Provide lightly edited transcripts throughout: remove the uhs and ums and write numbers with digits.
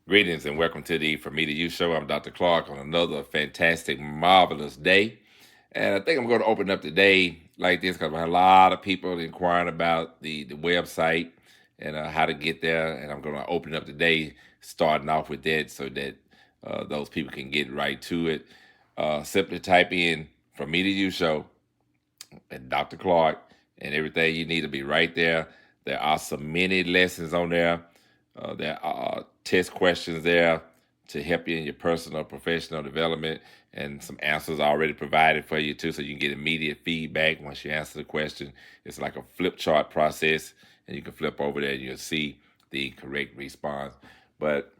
Greetings and welcome to the From Me to You show. I'm Dr. Clark on another fantastic, marvelous day. And I think I'm going to open up today like this because I had a lot of people inquiring about the website and how to get there. And I'm going to open up today starting off with that so that those people can get right to it. Simply type in From Me to You show and Dr. Clark, and everything you need to be right there. There are so many lessons on there. There are test questions there to help you in your personal, professional development, and some answers already provided for you too, so you can get immediate feedback once you answer the question. It's like a flip chart process, and you can flip over there and you'll see the correct response. But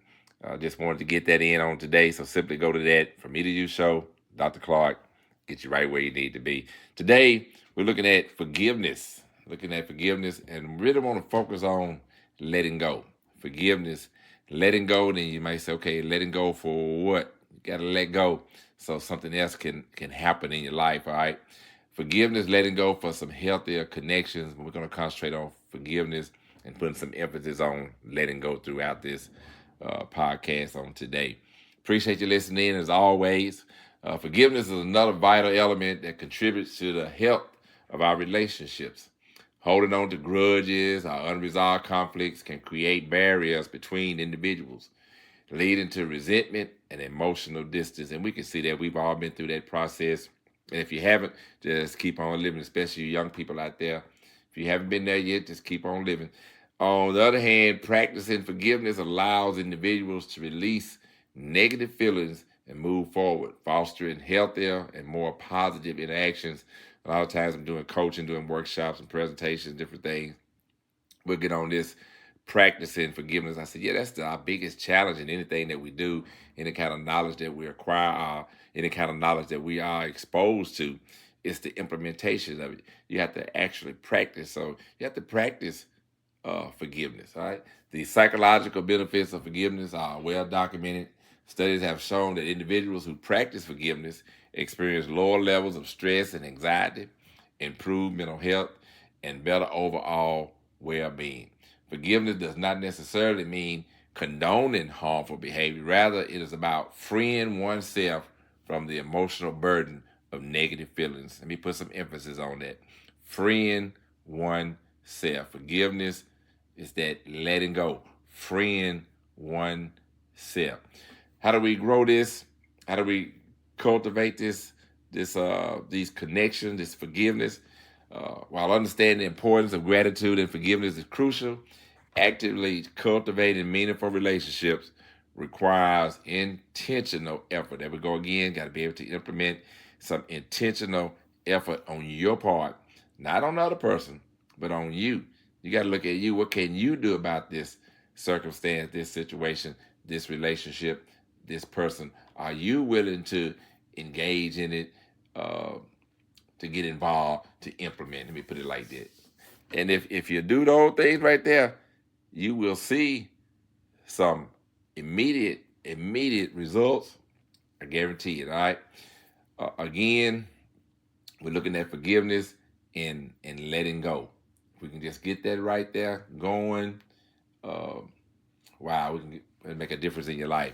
I just wanted to get that in on today, so simply go to that From Me to You show, Dr. Clark, get you right where you need to be. Today, we're looking at forgiveness, and really want to focus on letting go. Forgiveness, letting go. Then you might say, okay, letting go for what? You got to let go so something else can happen in your life, all right? Forgiveness, letting go for some healthier connections. We're going to concentrate on forgiveness and putting some emphasis on letting go throughout this podcast on today. Appreciate you listening in as always. Forgiveness is another vital element that contributes to the health of our relationships. Holding on to grudges or unresolved conflicts can create barriers between individuals, leading to resentment and emotional distance. And we can see that we've all been through that process. And if you haven't, just keep on living, especially you young people out there. If you haven't been there yet, just keep on living. On the other hand, practicing forgiveness allows individuals to release negative feelings and move forward, fostering healthier and more positive interactions. A lot of times I'm doing coaching, doing workshops and presentations, different things. We'll get on this practicing forgiveness. I said, yeah, that's our biggest challenge in anything that we do, any kind of knowledge that we acquire, any kind of knowledge that we are exposed to. It's the implementation of it. You have to actually practice. So you have to practice forgiveness. All right. The psychological benefits of forgiveness are well documented. Studies have shown that individuals who practice forgiveness experience lower levels of stress and anxiety, improved mental health, and better overall well-being. Forgiveness does not necessarily mean condoning harmful behavior. Rather, it is about freeing oneself from the emotional burden of negative feelings. Let me put some emphasis on that. Freeing oneself. Forgiveness is that letting go, freeing oneself. How do we grow this? How do we cultivate these connections, this forgiveness? While understanding the importance of gratitude and forgiveness is crucial, actively cultivating meaningful relationships requires intentional effort. There we go again. Got to be able to implement some intentional effort on your part, not on the other person, but on you. You got to look at you. What can you do about this circumstance, this situation, this relationship, this person? Are you willing to engage in it, to get involved, to implement? Let me put it like that. And if you do those things right there, you will see some immediate results. I guarantee it. All right. Again, we're looking at forgiveness and letting go. If we can just get that right there going, wow, we can make a difference in your life.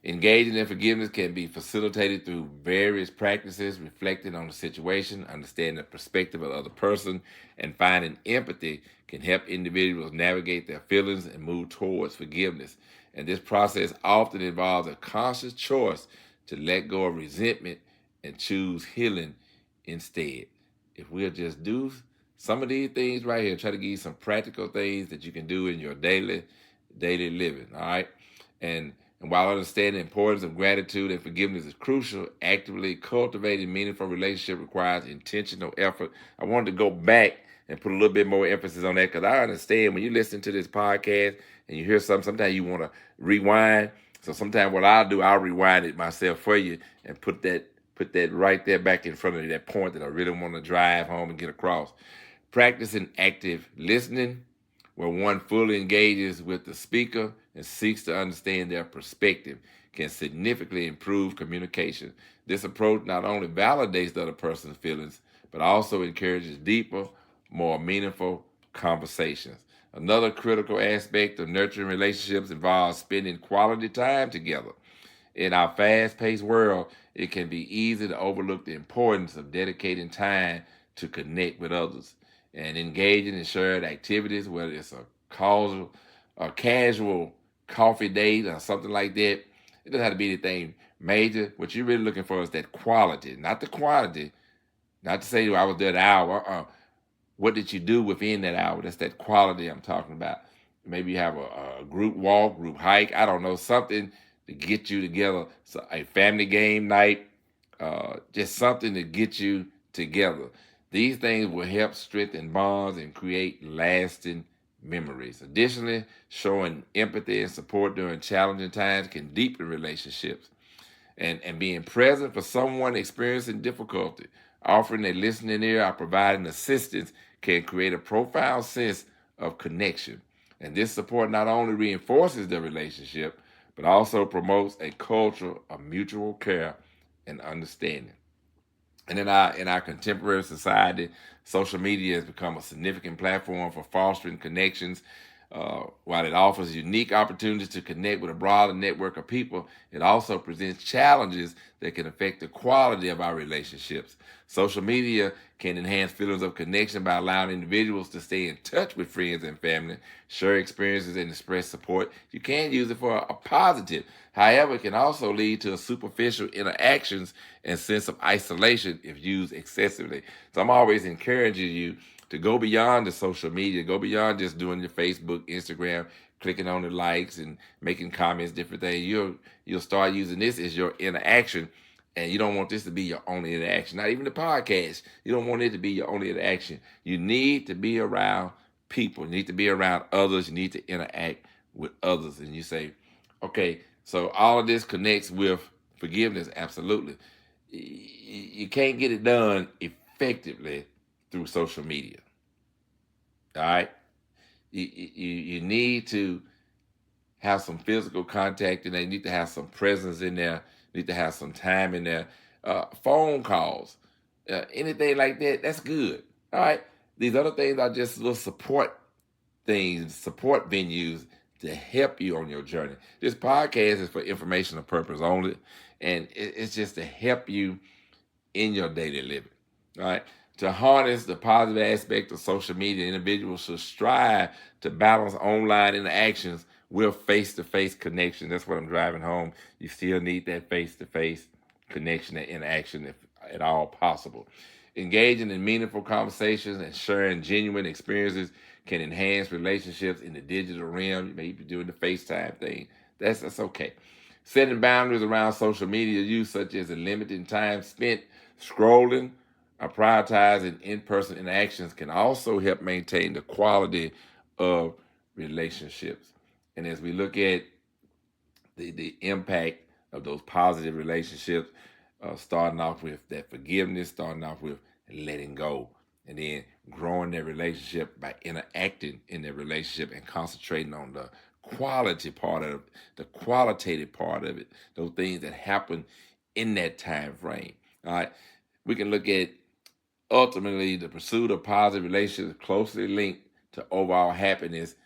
Engaging in forgiveness can be facilitated through various practices, reflecting on the situation, understanding the perspective of the other person, and finding empathy can help individuals navigate their feelings and move towards forgiveness. And this process often involves a conscious choice to let go of resentment and choose healing instead. If we'll just do some of these things right here, try to give you some practical things that you can do in your daily living, all right? And while understanding the importance of gratitude and forgiveness is crucial, actively cultivating meaningful relationship requires intentional effort. I wanted to go back and put a little bit more emphasis on that because I understand when you listen to this podcast and you hear something, sometimes you want to rewind. So sometimes what I'll do, I'll rewind it myself for you and put that right there back in front of you, that point that I really want to drive home and get across. Practicing active listening, where one fully engages with the speaker and seeks to understand their perspective, can significantly improve communication. This approach not only validates the other person's feelings, but also encourages deeper, more meaningful conversations. Another critical aspect of nurturing relationships involves spending quality time together. In our fast paced world, it can be easy to overlook the importance of dedicating time to connect with others and engaging in shared activities, whether it's a casual coffee date or something like that. It doesn't have to be anything major. What you're really looking for is that quality, not the quantity. Not to say, "Well, I was there an hour." What did you do within that hour? That's that quality I'm talking about. Maybe you have a group walk, group hike. I don't know, something to get you together. So a family game night, just something to get you together. These things will help strengthen bonds and create lasting memories. Additionally, showing empathy and support during challenging times can deepen relationships. And being present for someone experiencing difficulty, offering a listening ear, or providing assistance can create a profound sense of connection. And this support not only reinforces the relationship, but also promotes a culture of mutual care and understanding. And in our contemporary society, social media has become a significant platform for fostering connections. While it offers unique opportunities to connect with a broader network of people, it also presents challenges that can affect the quality of our relationships. Social media can enhance feelings of connection by allowing individuals to stay in touch with friends and family, share experiences, and express support. You can use it for a positive. However, it can also lead to superficial interactions and sense of isolation if used excessively. So I'm always encouraging you to go beyond the social media, go beyond just doing your Facebook, Instagram, clicking on the likes and making comments, different things. You'll start using this as your interaction, and you don't want this to be your only interaction. Not even the podcast. You don't want it to be your only interaction. You need to be around people. You need to be around others. You need to interact with others. And you say, okay, so all of this connects with forgiveness. Absolutely. You can't get it done effectively through social media. All right. You need to have some physical contact, and they need to have some presence in there, need to have some time in there. Phone calls, anything like that, that's good. All right. These other things are just little support things, support venues to help you on your journey. This podcast is for informational purpose only, and it's just to help you in your daily living. All right. To harness the positive aspect of social media, individuals should strive to balance online interactions with face-to-face connection. That's what I'm driving home. You still need that face-to-face connection and interaction if at all possible. Engaging in meaningful conversations and sharing genuine experiences can enhance relationships in the digital realm. You may be doing the FaceTime thing. That's okay. Setting boundaries around social media use, such as a limiting time spent scrolling or prioritizing in-person interactions, can also help maintain the quality of relationships. And as we look at the impact of those positive relationships, starting off with that forgiveness, starting off with letting go, and then growing their relationship by interacting in their relationship and concentrating on the quality part of it, the qualitative part of it, those things that happen in that time frame. All right. We can look at ultimately the pursuit of positive relationships closely linked to overall happiness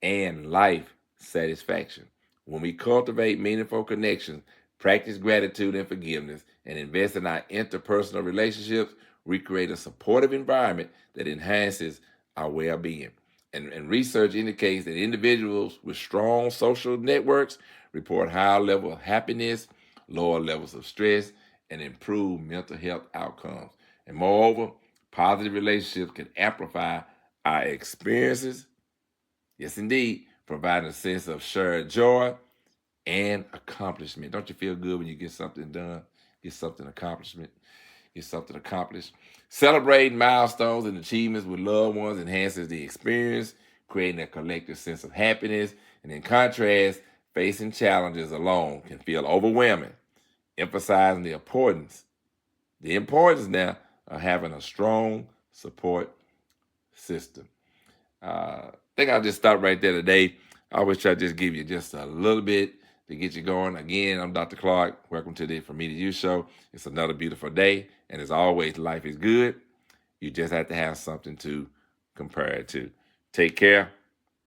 and life satisfaction. When we cultivate meaningful connections, practice gratitude and forgiveness, and invest in our interpersonal relationships, we create a supportive environment that enhances our well being. And research indicates that individuals with strong social networks report higher level of happiness, lower levels of stress, and improved mental health outcomes. And moreover, positive relationships can amplify our experiences. Yes, indeed, providing a sense of shared joy and accomplishment. Don't you feel good when you get something done, get something accomplishment, get something accomplished? Celebrating milestones and achievements with loved ones enhances the experience, creating a collective sense of happiness. And in contrast, facing challenges alone can feel overwhelming, emphasizing the importance now of having a strong support system. I think I'll just stop right there today. I wish I'd just give you just a little bit to get you going. Again, I'm Dr. Clark. Welcome to the From Me to You show. It's another beautiful day. And as always, life is good. You just have to have something to compare it to. Take care.